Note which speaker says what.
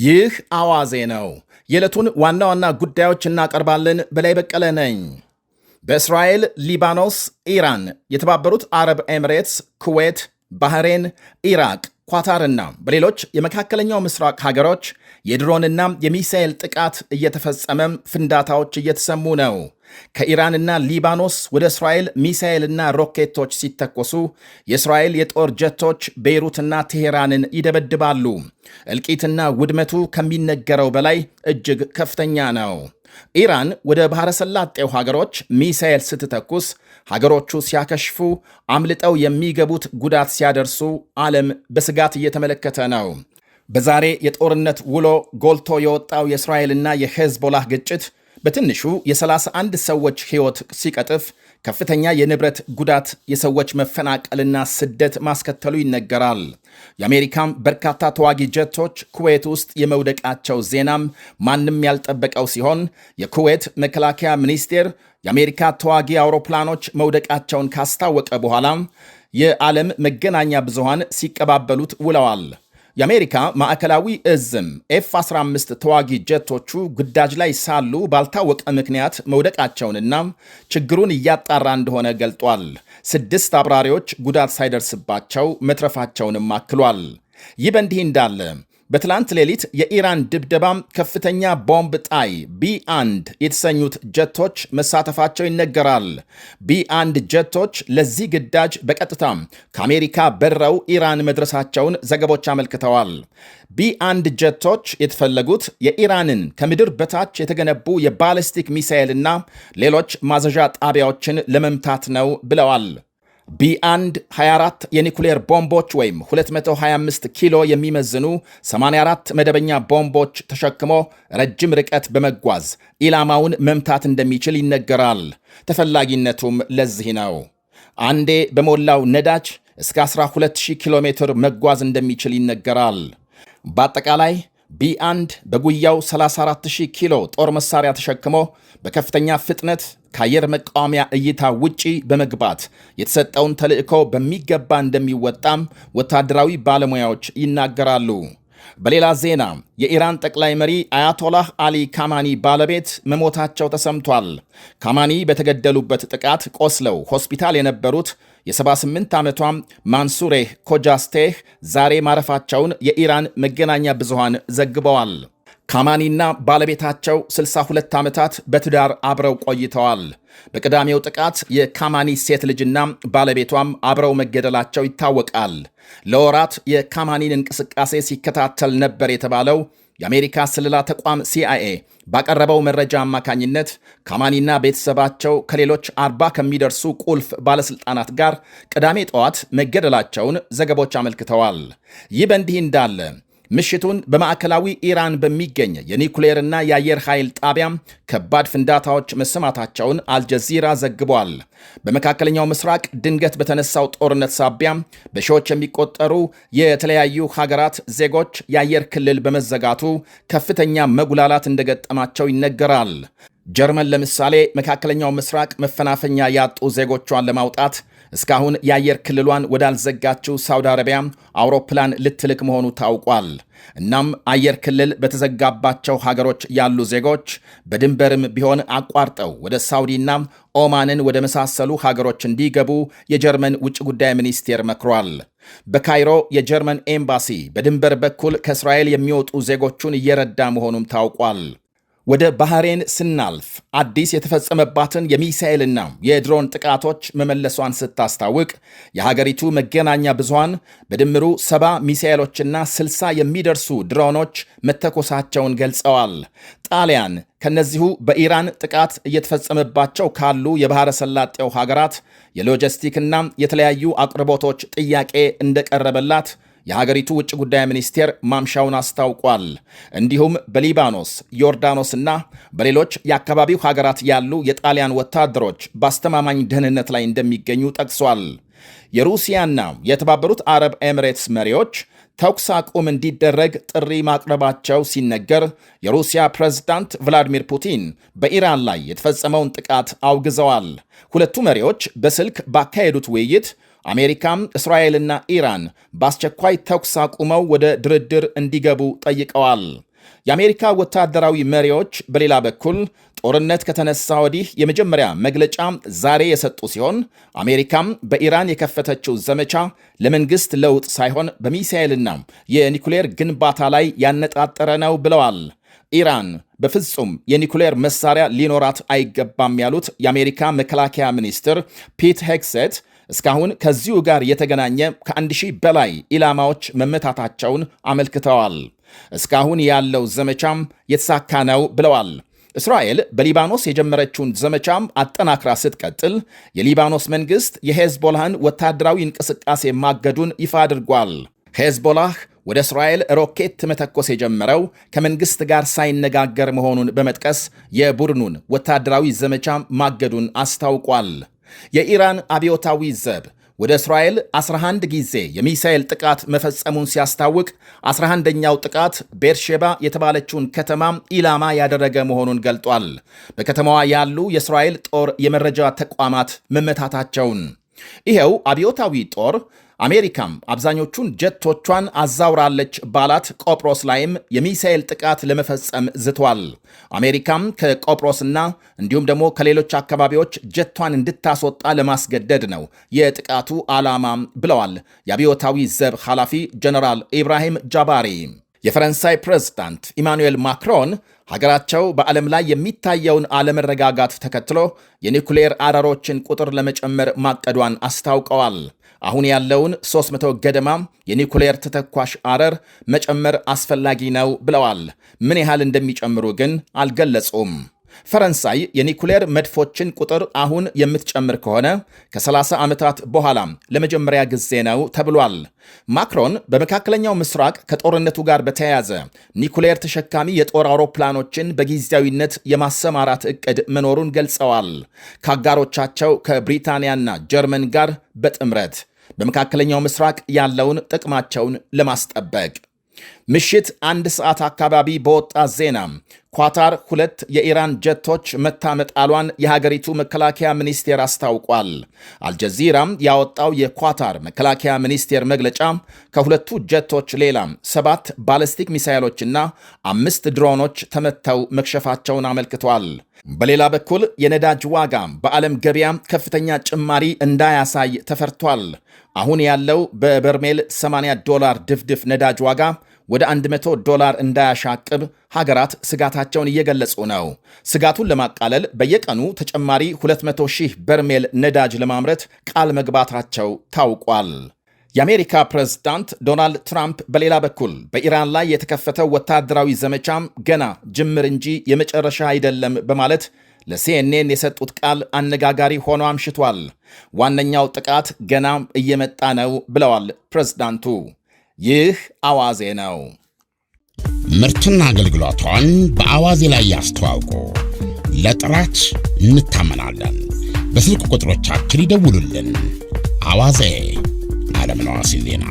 Speaker 1: ይህ አዋዜ ነው። የዕለቱን ዋና ዋና ጉዳዮች እናቀርባለን። በላይ በቀለ ነኝ። በእስራኤል፣ ሊባኖስ፣ ኢራን፣ የተባበሩት አረብ ኤሚሬትስ፣ ኩዌት፣ ባህሬን፣ ኢራቅ፣ ኳታርና በሌሎች የመካከለኛው ምስራቅ ሀገሮች የድሮንና የሚሳኤል ጥቃት እየተፈጸመም ፍንዳታዎች እየተሰሙ ነው። ከኢራንና ሊባኖስ ወደ እስራኤል ሚሳኤልና ሮኬቶች ሲተኮሱ የእስራኤል የጦር ጀቶች ቤይሩትና ቴሄራንን ይደበድባሉ። እልቂትና ውድመቱ ከሚነገረው በላይ እጅግ ከፍተኛ ነው። ኢራን ወደ ባሕረ ሰላጤው ሀገሮች ሚሳኤል ስትተኩስ ሀገሮቹ ሲያከሽፉ አምልጠው የሚገቡት ጉዳት ሲያደርሱ ዓለም በስጋት እየተመለከተ ነው። በዛሬ የጦርነት ውሎ ጎልቶ የወጣው የእስራኤልና የሄዝቦላህ ግጭት በትንሹ የ31 ሰዎች ሕይወት ሲቀጥፍ ከፍተኛ የንብረት ጉዳት፣ የሰዎች መፈናቀልና ስደት ማስከተሉ ይነገራል። የአሜሪካም በርካታ ተዋጊ ጀቶች ኩዌት ውስጥ የመውደቃቸው ዜናም ማንም ያልጠበቀው ሲሆን የኩዌት መከላከያ ሚኒስቴር የአሜሪካ ተዋጊ አውሮፕላኖች መውደቃቸውን ካስታወቀ በኋላም የዓለም መገናኛ ብዙሃን ሲቀባበሉት ውለዋል። የአሜሪካ ማዕከላዊ እዝም ኤፍ-15 ተዋጊ ጀቶቹ ግዳጅ ላይ ሳሉ ባልታወቀ ምክንያት መውደቃቸውንና ችግሩን እያጣራ እንደሆነ ገልጧል። 6 አብራሪዎች ጉዳት ሳይደርስባቸው መትረፋቸውንም አክሏል። ይህ በእንዲህ እንዳለ በትላንት ሌሊት የኢራን ድብደባም ከፍተኛ ቦምብ ጣይ ቢ1 የተሰኙት ጀቶች መሳተፋቸው ይነገራል። ቢ1 ጀቶች ለዚህ ግዳጅ በቀጥታ ከአሜሪካ በረው ኢራን መድረሳቸውን ዘገቦች አመልክተዋል። ቢ1 ጀቶች የተፈለጉት የኢራንን ከምድር በታች የተገነቡ የባሊስቲክ ሚሳኤልና ሌሎች ማዘዣ ጣቢያዎችን ለመምታት ነው ብለዋል። ቢ1 24 የኒኩሌር ቦምቦች ወይም 225 ኪሎ የሚመዝኑ 84 መደበኛ ቦምቦች ተሸክሞ ረጅም ርቀት በመጓዝ ኢላማውን መምታት እንደሚችል ይነገራል። ተፈላጊነቱም ለዚህ ነው። አንዴ በሞላው ነዳጅ እስከ 12000 ኪሎ ሜትር መጓዝ እንደሚችል ይነገራል። በአጠቃላይ ቢ1 በጉያው 34000 ኪሎ ጦር መሳሪያ ተሸክሞ በከፍተኛ ፍጥነት ከአየር መቃወሚያ እይታ ውጪ በመግባት የተሰጠውን ተልዕኮ በሚገባ እንደሚወጣም ወታደራዊ ባለሙያዎች ይናገራሉ። በሌላ ዜና የኢራን ጠቅላይ መሪ አያቶላህ አሊ ካማኒ ባለቤት መሞታቸው ተሰምቷል። ካማኒ በተገደሉበት ጥቃት ቆስለው ሆስፒታል የነበሩት የ78 ዓመቷም ማንሱሬህ ኮጃስቴህ ዛሬ ማረፋቸውን የኢራን መገናኛ ብዙሃን ዘግበዋል። ካማኒና ባለቤታቸው 62 ዓመታት በትዳር አብረው ቆይተዋል። በቅዳሜው ጥቃት የካማኒ ሴት ልጅና ባለቤቷም አብረው መገደላቸው ይታወቃል። ለወራት የካማኒን እንቅስቃሴ ሲከታተል ነበር የተባለው የአሜሪካ ስለላ ተቋም ሲአይኤ ባቀረበው መረጃ አማካኝነት ካማኒና ቤተሰባቸው ከሌሎች 40 ከሚደርሱ ቁልፍ ባለሥልጣናት ጋር ቅዳሜ ጠዋት መገደላቸውን ዘገቦች አመልክተዋል። ይህ በእንዲህ እንዳለ ምሽቱን በማዕከላዊ ኢራን በሚገኝ የኒኩሌርና የአየር ኃይል ጣቢያም ከባድ ፍንዳታዎች መሰማታቸውን አልጀዚራ ዘግቧል። በመካከለኛው ምስራቅ ድንገት በተነሳው ጦርነት ሳቢያም በሺዎች የሚቆጠሩ የተለያዩ ሀገራት ዜጎች የአየር ክልል በመዘጋቱ ከፍተኛ መጉላላት እንደገጠማቸው ይነገራል። ጀርመን ለምሳሌ መካከለኛው ምስራቅ መፈናፈኛ ያጡ ዜጎቿን ለማውጣት እስካሁን የአየር ክልሏን ወዳልዘጋችው ሳውዲ አረቢያ አውሮፕላን ልትልክ መሆኑ ታውቋል። እናም አየር ክልል በተዘጋባቸው ሀገሮች ያሉ ዜጎች በድንበርም ቢሆን አቋርጠው ወደ ሳውዲና ኦማንን ወደ መሳሰሉ ሀገሮች እንዲገቡ የጀርመን ውጭ ጉዳይ ሚኒስቴር መክሯል። በካይሮ የጀርመን ኤምባሲ በድንበር በኩል ከእስራኤል የሚወጡ ዜጎቹን እየረዳ መሆኑም ታውቋል። ወደ ባህሬን ስናልፍ አዲስ የተፈጸመባትን የሚሳኤልና የድሮን ጥቃቶች መመለሷን ስታስታውቅ የሀገሪቱ መገናኛ ብዙሃን በድምሩ 70 ሚሳኤሎችና 60 የሚደርሱ ድሮኖች መተኮሳቸውን ገልጸዋል። ጣሊያን ከነዚሁ በኢራን ጥቃት እየተፈጸመባቸው ካሉ የባሕረ ሰላጤው ሀገራት የሎጂስቲክና የተለያዩ አቅርቦቶች ጥያቄ እንደቀረበላት የሀገሪቱ ውጭ ጉዳይ ሚኒስቴር ማምሻውን አስታውቋል። እንዲሁም በሊባኖስ፣ ዮርዳኖስና በሌሎች የአካባቢው ሀገራት ያሉ የጣሊያን ወታደሮች በአስተማማኝ ደህንነት ላይ እንደሚገኙ ጠቅሷል። የሩሲያና የተባበሩት አረብ ኤሚሬትስ መሪዎች ተኩስ አቁም እንዲደረግ ጥሪ ማቅረባቸው ሲነገር የሩሲያ ፕሬዝዳንት ቭላዲሚር ፑቲን በኢራን ላይ የተፈጸመውን ጥቃት አውግዘዋል። ሁለቱ መሪዎች በስልክ ባካሄዱት ውይይት አሜሪካም እስራኤልና ኢራን በአስቸኳይ ተኩስ አቁመው ወደ ድርድር እንዲገቡ ጠይቀዋል። የአሜሪካ ወታደራዊ መሪዎች በሌላ በኩል ጦርነት ከተነሳ ወዲህ የመጀመሪያ መግለጫ ዛሬ የሰጡ ሲሆን አሜሪካም በኢራን የከፈተችው ዘመቻ ለመንግስት ለውጥ ሳይሆን በሚሳኤልና የኒኩሌር ግንባታ ላይ ያነጣጠረ ነው ብለዋል። ኢራን በፍጹም የኒኩሌር መሳሪያ ሊኖራት አይገባም ያሉት የአሜሪካ መከላከያ ሚኒስትር ፒት ሄግሴት እስካሁን ከዚሁ ጋር የተገናኘ ከ1000 በላይ ኢላማዎች መመታታቸውን አመልክተዋል። እስካሁን ያለው ዘመቻም የተሳካ ነው ብለዋል። እስራኤል በሊባኖስ የጀመረችውን ዘመቻም አጠናክራ ስትቀጥል የሊባኖስ መንግሥት የሄዝቦላህን ወታደራዊ እንቅስቃሴ ማገዱን ይፋ አድርጓል። ሄዝቦላህ ወደ እስራኤል ሮኬት መተኮስ የጀመረው ከመንግሥት ጋር ሳይነጋገር መሆኑን በመጥቀስ የቡድኑን ወታደራዊ ዘመቻ ማገዱን አስታውቋል። የኢራን አብዮታዊ ዘብ ወደ እስራኤል 11 ጊዜ የሚሳኤል ጥቃት መፈጸሙን ሲያስታውቅ 11ኛው ጥቃት ቤርሼባ የተባለችውን ከተማ ኢላማ ያደረገ መሆኑን ገልጧል። በከተማዋ ያሉ የእስራኤል ጦር የመረጃ ተቋማት መመታታቸውን ይኸው አብዮታዊ ጦር አሜሪካም አብዛኞቹን ጀቶቿን አዛውራለች ባላት ቆጵሮስ ላይም የሚሳኤል ጥቃት ለመፈጸም ዝቷል። አሜሪካም ከቆጵሮስና እንዲሁም ደግሞ ከሌሎች አካባቢዎች ጀቷን እንድታስወጣ ለማስገደድ ነው የጥቃቱ ዓላማ ብለዋል የአብዮታዊ ዘብ ኃላፊ ጀነራል ኢብራሂም ጃባሪ። የፈረንሳይ ፕሬዝዳንት ኢማኑኤል ማክሮን ሀገራቸው በዓለም ላይ የሚታየውን አለመረጋጋት ተከትሎ የኒኩሌር አረሮችን ቁጥር ለመጨመር ማቀዷን አስታውቀዋል። አሁን ያለውን 300 ገደማ የኒኩሌር ተተኳሽ አረር መጨመር አስፈላጊ ነው ብለዋል። ምን ያህል እንደሚጨምሩ ግን አልገለጹም። ፈረንሳይ የኒኩሌር መድፎችን ቁጥር አሁን የምትጨምር ከሆነ ከ30 ዓመታት በኋላ ለመጀመሪያ ጊዜ ነው ተብሏል። ማክሮን በመካከለኛው ምስራቅ ከጦርነቱ ጋር በተያያዘ ኒኩሌር ተሸካሚ የጦር አውሮፕላኖችን በጊዜያዊነት የማሰማራት ዕቅድ መኖሩን ገልጸዋል። ከአጋሮቻቸው ከብሪታንያና ጀርመን ጋር በጥምረት በመካከለኛው ምስራቅ ያለውን ጥቅማቸውን ለማስጠበቅ ምሽት 1 ሰዓት አካባቢ በወጣ ዜና ኳታር 2 የኢራን ጀቶች መታመጣሏን የሀገሪቱ መከላከያ ሚኒስቴር አስታውቋል። አልጀዚራም ያወጣው የኳታር መከላከያ ሚኒስቴር መግለጫ ከሁለቱ ጀቶች ሌላ 7 ባለስቲክ ሚሳይሎችና 5 ድሮኖች ተመተው መክሸፋቸውን አመልክቷል። በሌላ በኩል የነዳጅ ዋጋ በዓለም ገበያ ከፍተኛ ጭማሪ እንዳያሳይ ተፈርቷል። አሁን ያለው በበርሜል $80 ድፍድፍ ነዳጅ ዋጋ ወደ $100 እንዳያሻቅብ ሀገራት ስጋታቸውን እየገለጹ ነው። ስጋቱን ለማቃለል በየቀኑ ተጨማሪ 200,000 በርሜል ነዳጅ ለማምረት ቃል መግባታቸው ታውቋል። የአሜሪካ ፕሬዝዳንት ዶናልድ ትራምፕ በሌላ በኩል በኢራን ላይ የተከፈተው ወታደራዊ ዘመቻም ገና ጅምር እንጂ የመጨረሻ አይደለም በማለት ለሲኤንኤን የሰጡት ቃል አነጋጋሪ ሆኖ አምሽቷል። ዋነኛው ጥቃት ገና እየመጣ ነው ብለዋል ፕሬዝዳንቱ። ይህ አዋዜ ነው።
Speaker 2: ምርትና አገልግሎቷን በአዋዜ ላይ ያስተዋውቁ። ለጥራች እንታመናለን። በስልክ ቁጥሮቻችን ይደውሉልን። አዋዜ ዓለምነህ ዋሴ ዜና